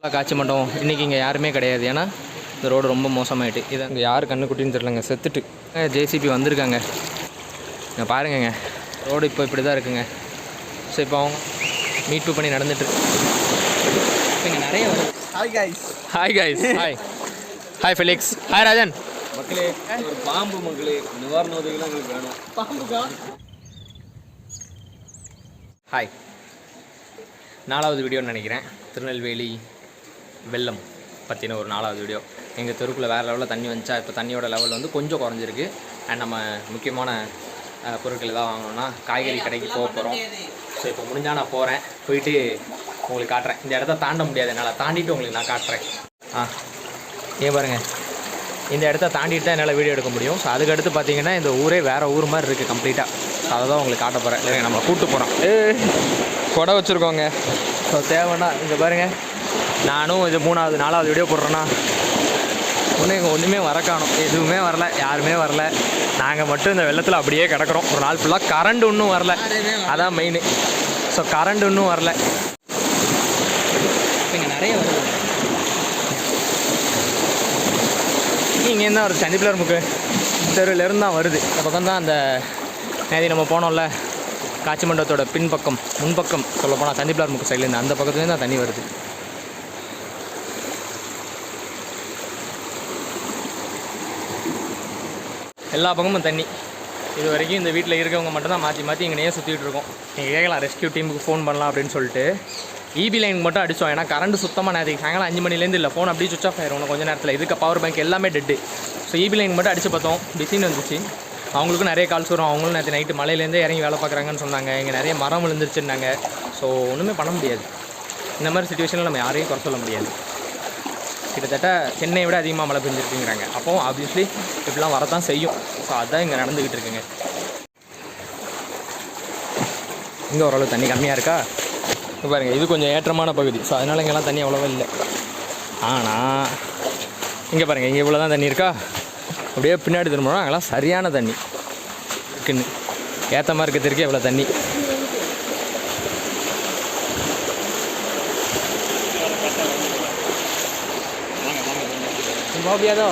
காய்ச்ச மாட்டோம். இன்றைக்கி இங்கே யாருமே கிடையாது. ஏன்னா இந்த ரோடு ரொம்ப மோசமாயிட்டு. இதை இங்கே யார் கண்ணுக்குட்டின்னு தெரிலங்க, செத்துட்டு. ஜேசிபி வந்திருக்காங்க. இங்கே பாருங்கங்க, ரோடு இப்போ இப்படி தான் இருக்குங்க. ஸோ இப்போ அவங்க மீட்பு பண்ணி நடந்துட்டு இங்கே நிறைய வருது. Hi guys. Hi guys. Hi hi Felix. Hi Rajan. மக்களே, ஒரு பாம்பு மக்களே, நிவாரண உதவிகளும் எங்களுக்கு வேணும். பாம்புக்கா? ஹாய். 4வது வீடியோன்னு நினைக்கிறேன். திருநெல்வேலி வெள்ளம் பற்றின ஒரு 4வது வீடியோ. எங்கள் தெருக்குள்ளே வேறு லெவலில் தண்ணி வந்துச்சா. இப்போ தண்ணியோட லெவல் வந்து கொஞ்சம் குறைஞ்சிருக்கு. அண்ட் நம்ம முக்கியமான பொருட்கள் எதாவது வாங்கணும்னா காய்கறி கடைக்கு போக போகிறோம். ஸோ இப்போ முடிஞ்சால் நான் போகிறேன், போயிட்டு உங்களுக்கு காட்டுறேன். இந்த இடத்த தாண்ட முடியாது என்னால், தாண்டிட்டு உங்களுக்கு நான் காட்டுறேன். ஏன் பாருங்கள், இந்த இடத்த தாண்டிட்டு தான் என்னால் வீடியோ எடுக்க முடியும். ஸோ அதுக்கடுத்து பார்த்தீங்கன்னா இந்த ஊரே வேறு ஊர் மாதிரி இருக்குது கம்ப்ளீட்டாக. ஸோ அதை தான் உங்களுக்கு காட்ட போகிறேன். இல்லைங்க, நம்மளை கூப்பிட்டு போகிறோம். கொடை வச்சுருக்கோங்க. ஸோ தேவைன்னா இங்கே பாருங்கள், நானும் இது 3வது 4வது வீடியோ போடுறேன்னா இங்கே ஒன்றுமே வரக்கானோம். எதுவுமே வரல, யாருமே வரல. நாங்கள் மட்டும் இந்த வெள்ளத்தில் அப்படியே கிடக்கிறோம் ஒரு நாள் ஃபுல்லாக. கரண்ட் இன்னும் வரல, அதான் மெயின். ஸோ கரண்ட் இன்னும் வரல. இங்கே நிறைய வருது. இங்கேருந்து வருது, சந்திப்பிலர் முக்கு தெருவிலேருந்து தான் வருது. இந்த பக்கம் தான் அந்த நேதி நம்ம போனோம்ல, காட்சி மண்டபத்தோட பின்பக்கம் முன்பக்கம் சொல்ல போனால் சந்திப்பிலார் முக்கு சைட்லேருந்து அந்த பக்கத்துலேருந்து தான் தண்ணி வருது. எல்லா பக்கமும் தண்ணி. இது வரைக்கும் இந்த வீட்டில் இருக்கவங்க மட்டும்தான் மாற்றி மாற்றி இங்கேயே சுற்றிட்டு இருக்கோம். நீங்கள் கேட்கலாம், ரெஸ்கியூ டீமுக்கு ஃபோன் பண்ணலாம் அப்படின்னு சொல்லிட்டு. இபி லைனுக்கு மட்டும் அடித்தோம். ஏன்னா கரண்ட் சுத்தமாக நேற்றுக்கு சாயங்காலம் 5 மணிலேருந்து இல்லை, ஃபோன் அப்படியே சுவிச் ஆஃப் ஆயிரும் கொஞ்சம் நேரத்தில். இதுக்கு பவர் பேங்க் எல்லாமே டெட்டு. ஸோ இபி லைனுக்கு மட்டும் அடித்து பார்த்தோம், பிஸின்னு வந்துச்சு. அவங்களுக்கும் நிறைய கால்ஸ் வரும். அவங்களும் நேற்று நைட்டு மலையிலேருந்தே இறங்கி வேலை பார்க்குறாங்கன்னு சொன்னாங்க. இங்கே நிறைய மரம் விழுந்துருச்சுன்னாங்க. ஸோ ஒன்றுமே பண்ண முடியாது. இந்த மாதிரி சுச்சுவேஷனில் நம்ம யாரையும் குறை சொல்ல முடியாது. கிட்டத்தட்ட சென்னையை விட அதிகமாக மழை பெஞ்சிருக்குங்கிறாங்க. அப்போ ஆப்வியஸ்லி இப்படிலாம் வரதான் செய்யும். ஸோ அதுதான் இங்கே நடந்துக்கிட்டு இருக்குங்க. இங்கே ஓரளவு தண்ணி கம்மியாக இருக்கா பாருங்கள். இது கொஞ்சம் ஏற்றமான பகுதி. ஸோ அதனால் இங்கெல்லாம் தண்ணி அவ்வளோவா இல்லை. ஆனால் இங்கே பாருங்கள், இங்கே இவ்வளோ தான் தண்ணி இருக்கா. அப்படியே பின்னாடி திரும்பணும், அங்கெல்லாம் சரியான தண்ணி இருக்குன்னு. ஏற்ற மாதிரி இருக்கிறதுக்கே இவ்வளோ தண்ணி. பாபியாதோ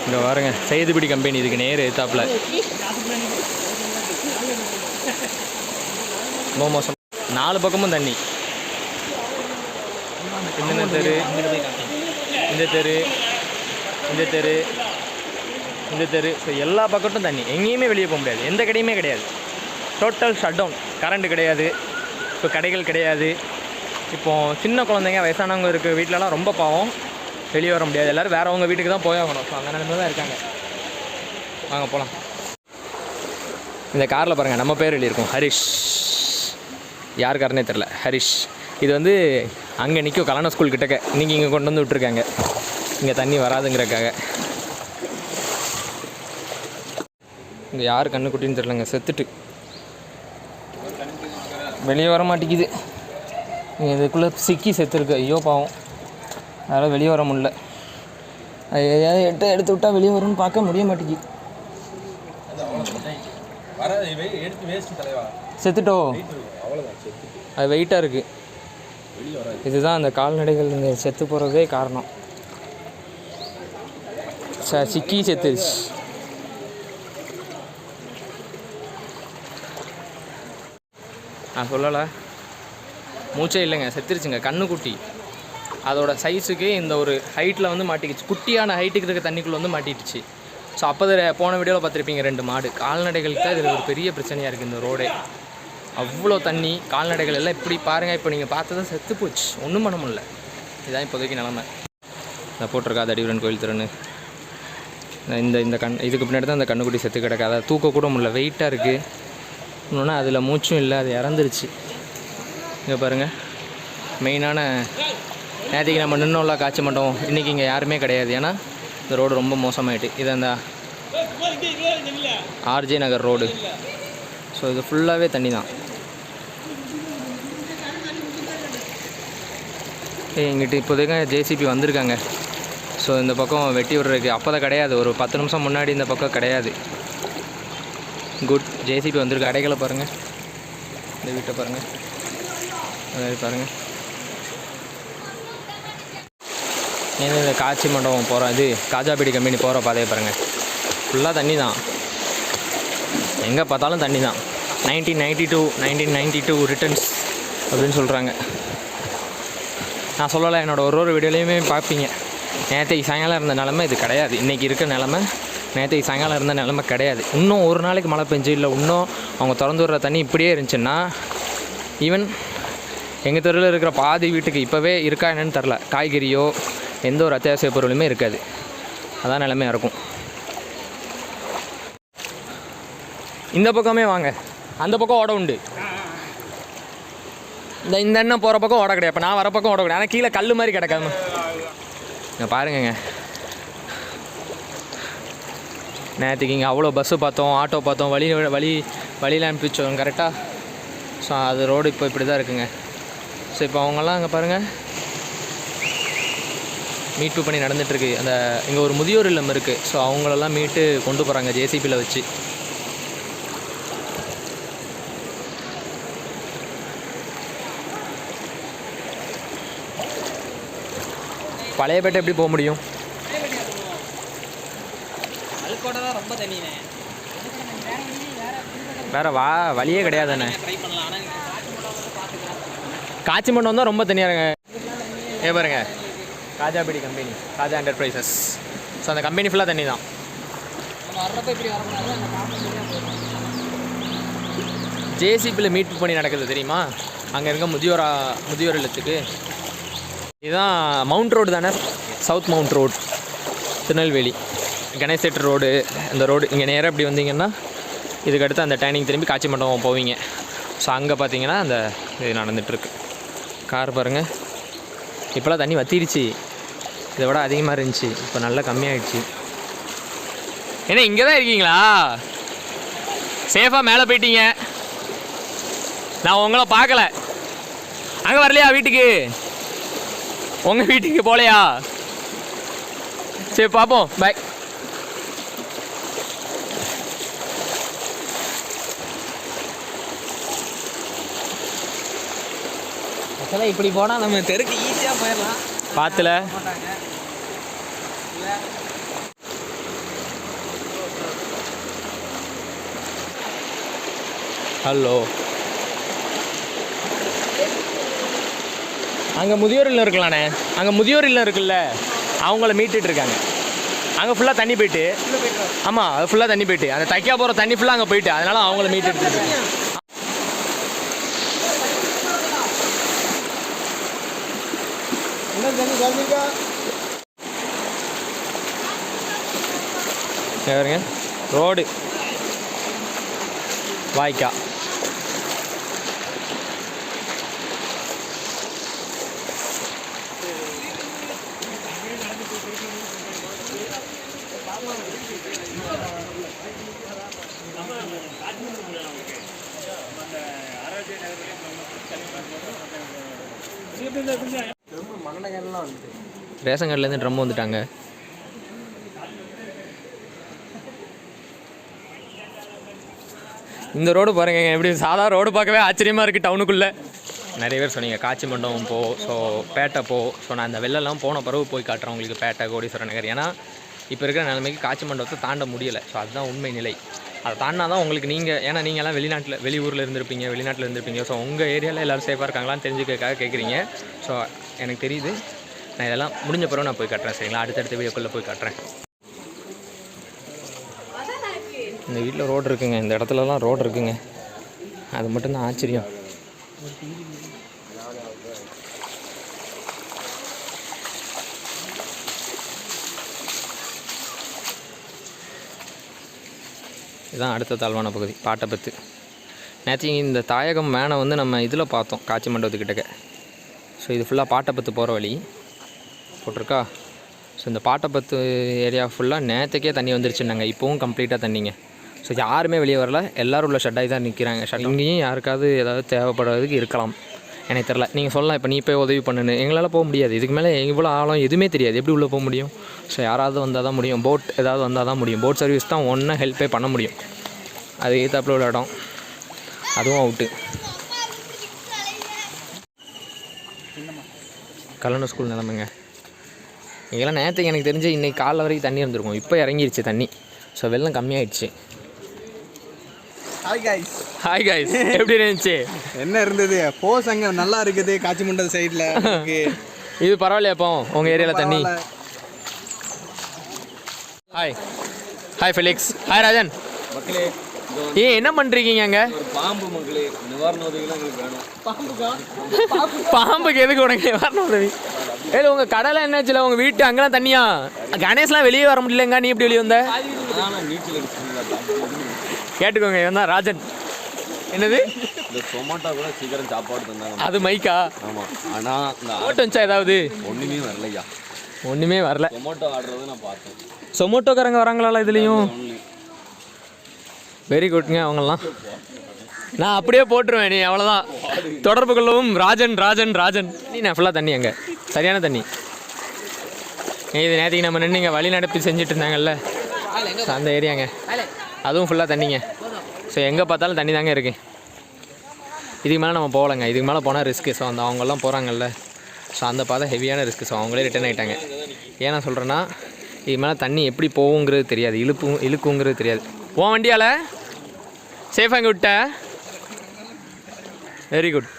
இங்கே பாருங்க, செய்துபிடி கம்பெனி இதுக்கு நேர் எத்தாப்பில். ரொம்ப மோசம். 4 பக்கமும் தண்ணி. இந்த தெரு, இந்த தெரு, இந்த தெரு, இந்த தெரு. ஸோ எல்லா பக்கத்தும் தண்ணி. எங்கேயுமே வெளியே போக முடியாது, எந்த கடையுமே கிடையாது. Total shut down. கரண்ட்டு கிடையாது, ஸோ கடைகள் கிடையாது. இப்போது சின்ன குழந்தைங்க வயசானவங்க இருக்க வீட்டிலலாம் ரொம்ப பாவம், வெளியே வர முடியாது. எல்லோரும் வேறவங்க வீட்டுக்கு தான் போயாகணும். ஸோ அந்த நிலைமை தான் இருக்காங்க. வாங்க போகலாம். இந்த காரில் பாருங்கள், நம்ம பேர் எழுதியிருக்கோம், ஹரிஷ். யார் காரனே தெரில, ஹரிஷ். இது வந்து அங்கே நிற்கும் கல்யாண ஸ்கூல் கிட்டக்க. இன்றைக்கி இங்கே கொண்டு வந்து விட்டுருக்காங்க, இங்கே தண்ணி வராதுங்கிறக்காக. இங்கே யார் கண்ணுக்குட்டின்னு தெரிலங்க, செத்துட்டு வெளியே வர மாட்டேங்குது. இதுக்குள்ளே சிக்கி செத்துருக்கு. ஐயோ பாவம், அதனால் வெளியே வர முடியல. அது எதையாவது எடுத்து விட்டால் வெளியே வரும்னு பார்க்க முடிய மாட்டேங்குது. செத்துட்டோ, அது வெயிட்டாக இருக்குது. இதுதான் அந்த கால்நடைகள் இங்கே செத்து போகிறதே காரணம். சிக்கி செத்துருச்சு. நான் சொல்லலை, மூச்சே இல்லைங்க, செத்துருச்சுங்க. கண்ணுக்குட்டி அதோட சைஸுக்கு இந்த ஒரு ஹைட்டில் வந்து மாட்டிக்கிச்சு. குட்டியான ஹைட்டுக்கு இருக்க தண்ணிக்குள்ளே வந்து மாட்டிடுச்சு. ஸோ அப்போ போன வீடியோவில் பார்த்துருப்பீங்க, 2 மாடு. கால்நடைகளுக்கு தான் இதில் ஒரு பெரிய பிரச்சனையாக இருக்குது இந்த ரோடே. அவ்வளோ தண்ணி, கால்நடைகள் எல்லாம் இப்படி பாருங்கள். இப்போ நீங்கள் பார்த்ததான் செத்து போச்சு, ஒன்றும் பண்ண முடியல. இதுதான் இப்போதைக்கு நிலமை. இந்த போட்டிருக்கா தடிவரன் கோயில் திருன்னு. இந்த இதுக்கு பின்னாடி தான் அந்த கண்ணுக்குட்டி செத்து கிடக்கு. அதை தூக்க கூட முடியல, வெயிட்டாக இருக்குது. இன்னொன்று அதில் மூச்சும் இல்லை, அது இறந்துருச்சு. இங்கே பாருங்கள், மெயினான நேற்றுக்கு நம்ம நின்னோம்ல காய்ச்ச மாட்டோம். இன்றைக்கி இங்கே யாருமே கிடையாது. ஏன்னா இந்த ரோடு ரொம்ப மோசமாயிட்டு. இது அந்த ஆர்ஜே நகர் ரோடு. ஸோ இது ஃபுல்லாகவே தண்ணி தான். இங்கிட்டு இப்போதைக்கு ஜேசிபி வந்திருக்காங்க. ஸோ இந்த பக்கம் வெட்டி விடுறதுக்கு அப்போ தான் கிடையாது, ஒரு 10 நிமிஷம் முன்னாடி இந்த பக்கம் கிடையாது. குட், ஜேசிபி வந்திருக்கு. கடைகளை பாருங்கள், இந்த வீட்டை பாருங்கள், அதாவது பாருங்கள். இந்த காட்சி மண்டபம் போகிற இது காஜாபீடி கம்பெனி போகிற பாதையை பாருங்கள், ஃபுல்லாக தண்ணி தான், எங்கே பார்த்தாலும் தண்ணி தான். 1992 ரிட்டர்ன்ஸ் அப்படின்னு சொல்கிறாங்க. நான் சொல்லலை, என்னோடய ஒரு வீடியோலையுமே பார்ப்பீங்க. நேற்றைக்கு சாயங்காலம் இருந்த நிலமை இது கிடையாது, இன்றைக்கி இருக்க நிலமை நேற்றைக்கு சாயங்காலம் இருந்த நிலமை கிடையாது. இன்னும் ஒரு நாளைக்கு மழை பெஞ்சு இல்லை இன்னும் அவங்க திறந்து விடுற தண்ணி இப்படியே இருந்துச்சுன்னா ஈவன் எங்கள் தெருவில் இருக்கிற பாதி வீட்டுக்கு இப்போவே இருக்கா என்னன்னு தெரில, காய்கறியோ எந்த ஒரு அத்தியாவசிய பொருளுமே இருக்காது. அதான் நிலைமையாக இருக்கும். இந்த பக்கமே வாங்க, அந்த பக்கம் ஓட உண்டு. இந்த எண்ணெய் போகிற பக்கம் ஓட கிடையாது, இப்போ நான் வர பக்கம் ஓட கிடையாது. ஆனால் கீழே கல் மாதிரி கிடக்காம இங்கே பாருங்கங்க. நேற்றுக்கு இங்கே அவ்வளோ பஸ்ஸு பார்த்தோம், ஆட்டோ பார்த்தோம், வழியில் அனுப்பிச்சோம் கரெக்டாக. ஸோ அது ரோடு இப்போ இப்படி தான் இருக்குங்க. ஸோ இப்போ அவங்கெல்லாம் அங்கே பாருங்கள் மீட்பு பண்ணி நடந்துகிட்ருக்கு. அந்த இங்கே ஒரு முதியோர் இல்லம் இருக்குது. ஸோ அவங்களெல்லாம் மீட்டு கொண்டு போகிறாங்க ஜேசிபியில் வச்சு. பழையப்பேட்டை எப்படி போக முடியும்? ரொம்ப தண்ணிண்ணே, வேற வழியே கிடையாதுண்ணே. காட்சி மண்டபம் தான் ரொம்ப தனியாக இருங்க. பாருங்க காஜாபீடி கம்பெனி, காஜா என்டர்பிரைசஸ். ஸோ அந்த கம்பெனி ஃபுல்லாக தண்ணி தான். ஜேசிபியில் மீட்பு பண்ணி நடக்குது தெரியுமா? அங்கே இருக்க முதியோர் இல்லத்துக்கு. இதுதான் மவுண்ட் ரோடு தானே, south mount road, Tirunelveli Ganesh theatre road. இந்த ரோடு இங்கே நேராக இப்படி வந்தீங்கன்னா இதுக்கடுத்து அந்த டேர்னிங் திரும்பி காட்சி மண்டபம் போவீங்க. ஸோ அங்கே பார்த்தீங்கன்னா அந்த இது நடந்துகிட்ருக்கு. கார் பாருங்கள், இப்போலாம் தண்ணி வற்றிடுச்சு, இதை விட அதிகமாக இருந்துச்சு, இப்போ நல்லா கம்மியாகிடுச்சு. ஏன்னா இங்கே தான் இருக்கீங்களா? சேஃபாக மேலே போயிட்டீங்க, நான் உங்களை பார்க்கல. அங்கே வரலையா வீட்டுக்கு? உங்கள் வீட்டுக்கு போகலையா? சரி பார்ப்போம், பாய். ஆக்சுவலாக இப்படி போனால் நம்ம தெருக்கு ஈஸியாக போயிடலாம். பார்த்துல ஹலோ, அங்கே முதியோர் இல்லம் இருக்கலாண்ணே, அங்கே முதியோர் இல்லம் இருக்குல்ல, அவங்கள மீட்டுட்டு இருக்காங்க. அங்கே ஃபுல்லாக தண்ணி போயிட்டு, ஆமாம் அது ஃபுல்லாக தண்ணி போயிட்டு, அந்த தைக்கா போகிற தண்ணி ஃபுல்லாக அங்கே போயிட்டு, அதனால அவங்கள மீட்டுட்டு இருக்காங்க. பாருங்க ரோடு வாய்க்கா. ரேஷன் கார்டுலேருந்து ட்ரம் வந்துட்டாங்க. இந்த ரோடு பாருங்க, எப்படி சாதா ரோடு பார்க்கவே ஆச்சரியமாக இருக்குது. டவுனுக்குள்ளே நிறைய பேர் சொன்னீங்க காட்சி மண்டபம் போ, ஸோ பேட்டை போ. ஸோ நான் இந்த வெள்ளெல்லாம் போன பிறகு போய் காட்டுறேன் உங்களுக்கு பேட்டை, கோடீஸ்வரர் நகர். ஏன்னா இப்போ இருக்கிற நிலைமைக்கு காட்சி மண்டபத்தை தாண்ட முடியலை. ஸோ அதுதான் உண்மை நிலை. அதை தாண்டினா தான் உங்களுக்கு நீங்கள், ஏன்னா நீங்கள்லாம் வெளியூரில் இருந்திருப்பீங்க, வெளிநாட்டில் இருந்திருப்பீங்க. ஸோ உங்கள் ஏரியாவில் எல்லோரும் சேஃபாக இருக்காங்களான்னு தெரிஞ்சுக்கிறதுக்காக கேட்குறீங்க. ஸோ எனக்கு தெரியுது, நான் இதெல்லாம் முடிஞ்ச பிறகு நான் போய் காட்டுறேன். சரிங்களா? அடுத்தடுத்த வீடியோக்குள்ளே போய் காட்டுறேன். இந்த வீட்டில் ரோடு இருக்குங்க, இந்த இடத்துலலாம் ரோடு இருக்குங்க. அது மட்டும்தான் ஆச்சரியம். இதுதான் அடுத்த தாழ்வான பகுதி, பாட்டப்பத்து. நேற்று இந்த தாயகம் மேனை வந்து நம்ம இதில் பார்த்தோம், காட்சி மண்டபத்துக்கிட்டக்க. ஸோ இது ஃபுல்லாக பாட்டப்பத்து போகிற வழி போட்டிருக்கா. ஸோ இந்த பாட்டப்பத்து ஏரியா ஃபுல்லாக நேற்றுக்கே தண்ணி வந்துருச்சுன்னாங்க. இப்போவும் கம்ப்ளீட்டாக தண்ணிங்க. ஸோ யாருமே வெளியே வரல, எல்லோரும் உள்ள ஷெட்டாகி தான் நிற்கிறாங்க. இங்கேயும் யாருக்காவது ஏதாவது தேவைப்படுறதுக்கு இருக்கலாம், எனக்கு தெரில. நீங்கள் சொல்லலாம், இப்போ நீ போய் உதவி பண்ணுன்னு. எங்களால் போக முடியாது, இதுக்கு மேலே இவ்வளோ ஆழம் எதுவுமே தெரியாது, எப்படி உள்ளே போக முடியும்? ஸோ யாராவது வந்தால் தான் முடியும், போட் ஏதாவது வந்தால் தான் முடியும். போட் சர்வீஸ் தான் ஒன்றா ஹெல்ப்பே பண்ண முடியும். அது ஏத்தாப்பில் உள்ள இடம், அதுவும் அவுட்டு. கல்லணை ஸ்கூல் நிலமைங்க. இங்கெல்லாம் நேரத்துக்கு எனக்கு தெரிஞ்சு இன்றைக்கி காலைல வரைக்கும் தண்ணி இருந்திருக்கும். இப்போ இறங்கிருச்சு தண்ணி. ஸோ வெள்ளம் கம்மியாயிடுச்சு. ஹாய் காய்ஸ், எப்படி இருந்துச்சு? என்ன இருந்தது? போஸ் அங்கே நல்லா இருக்குது காட்சிமண்டல் சைடில். இது பரவாயில்லையா இப்போ உங்கள் ஏரியாவில் தண்ணி? Hi hi Felix. Hi Rajan. மக்களே என்ன பண்ணுறீங்க அங்கே? ஒரு பாம்பு மக்களே, நிவாரண உதவிகளும் எங்களுக்கு வேணும். பாம்புக்கு எதுக்கு உனக்கு நிவாரண உதவி? ஏதோ உங்கள் கடையில் என்ன வச்சுல உங்கள் வீட்டு அங்கெல்லாம் தண்ணியா? கணேஷ்லாம் வெளியே வர முடியலங்க, நீ எப்படி வெளியே வந்த? நீச்சல் அடிச்சுங்களா? கேட்டுக்கோங்க, இவன் தான் ராஜன். என்னது? இந்த டொமேட்டோ கூட சீக்கிரம் சாப்பாடு தந்தாங்க. அது மைக்கா? ஆமாம், ஆனால் இந்த ஓட்டு வந்துச்சா ஏதாவது? ஒன்றுமே வரலையா? ஒன்றுமே வரல. டொமேட்டோ ஆடுறதை நான் பார்த்தேன். சொமோட்டோக்காரங்க வராங்களா இதுலேயும்? வெரி குட்ங்க அவங்கெல்லாம். நான் அப்படியே போட்டுருவேன், நீ அவ்வளோதான். தொடர்பு கொள்ளவும் ராஜன் ராஜன் ராஜன். நீ நான் ஃபுல்லாக தண்ணி அங்கே சரியான தண்ணி. இது நேற்றுக்கு நம்ம நின்று இங்கே வழி நடப்பி செஞ்சுட்டு இருந்தாங்கல்ல, அந்த ஏரியாங்க, அதுவும் ஃபுல்லாக தண்ணிங்க. ஸோ எங்கே பார்த்தாலும் தண்ணி தாங்க இருக்குது. இதுக்கு மேலே நம்ம போகலைங்க. இதுக்கு மேலே போனால் ரிஸ்க்கு. ஸோ அந்த அவங்கெல்லாம் போகிறாங்கல்ல, ஸோ அந்த பாதை ஹெவியான ரிஸ்க்கு. ஸோ அவங்களே ரிட்டர்ன் ஆகிட்டாங்க. ஏன் நான் சொல்கிறேன்னா, இதுக்கு மேலே தண்ணி எப்படி போகுங்கிறது தெரியாது, இழுக்குங்கிறது தெரியாது. உன் வண்டியால் சேஃபாக இங்கே விட்ட? Very good.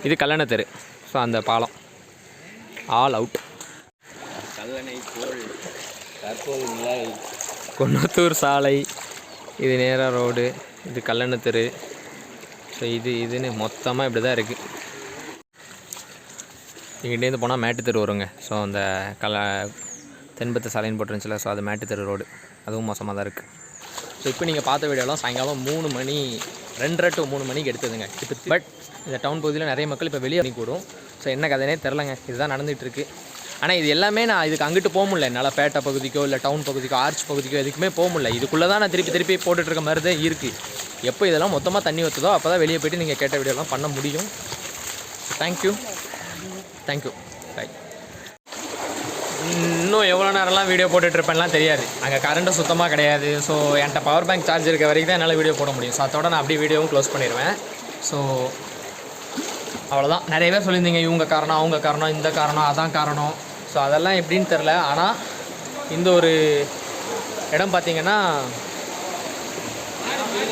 இது கல்லணை தெரு. ஸோ அந்த பாலம் ஆல் அவுட். கல்லணை கோள் தற்போது நிலை குன்னத்தூர் சாலை. இது நேராக ரோடு. இது கல்லணை தெரு. ஸோ இதுன்னு மொத்தமாக இப்படி தான் இருக்குது. இங்கிட்டேருந்து போனால் மேட்டு தெரு வருங்க. ஸோ அந்த தென்பத்து சாலைன்னு போட்டுருந்துச்சுல, ஸோ அது மேட்டு தெரு ரோடு. அதுவும் மோசமாக தான் இருக்குது. ஸோ இப்போ நீங்கள் பார்த்த வீடியோலாம் சாயங்காலம் 3 மணி 2:30 to 3 மணிக்கு எடுத்ததுங்க. இப்போ பட் இந்த டவுன் பகுதியில் நிறைய மக்கள் இப்போ வெளியே பண்ணி கூடும். ஸோ என்ன கதைனே தெரிலங்க, இதுதான் நடந்துகிட்ருக்கு. ஆனால் இது எல்லாமே நான் இதுக்கு அங்கிட்டு போக முடியல என்னால். பேட்டை பகுதிக்கோ இல்லை டவுன் பகுதிக்கோ ஆர்ச் பகுதிக்கோ எதுக்குமே போக முடியல. இதுக்குள்ளே தான் நான் திருப்பி போட்டுட்ருக்க மாதிரி தான் இருக்குது. எப்போ இதெல்லாம் மொத்தமாக தண்ணி ஊற்றுதோ அப்போ தான் வெளியே போய்ட்டு நீங்கள் கேட்ட வீடியோலாம் பண்ண முடியும். Thank you bye. இன்னும் எவ்வளோ நேரம்லாம் வீடியோ போட்டுட்ருப்பேன்லாம் தெரியாது. அங்கே கரண்ட்டு சுத்தமாக கிடையாது. ஸோ என்கிட்ட பவர் பேங்க் சார்ஜ் இருக்க வரைக்கும் தான் என்னால் வீடியோ போட முடியும். ஸோ அதோட நான் அப்படியே வீடியோவும் க்ளோஸ் பண்ணிடுவேன். ஸோ அவ்வளோதான். நிறைய பேர் சொல்லியிருந்தீங்க இவங்க காரணம், அவங்க காரணம், இந்த காரணம், அதான் காரணம். ஸோ அதெல்லாம் எப்படின்னு தெரில. ஆனால் இந்த ஒரு இடம் பார்த்திங்கன்னா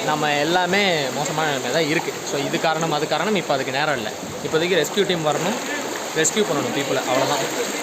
நம்ம எல்லாமே மோசமான நிலைமை தான் இருக்குது. ஸோ இது காரணம் அது காரணம் இப்போ அதுக்கு நேரம் இல்லை. இப்போதைக்கு ரெஸ்கியூ டீம் வரணும், ரெஸ்கியூ பண்ணணும் பீப்புளை, அவ்வளோதான்.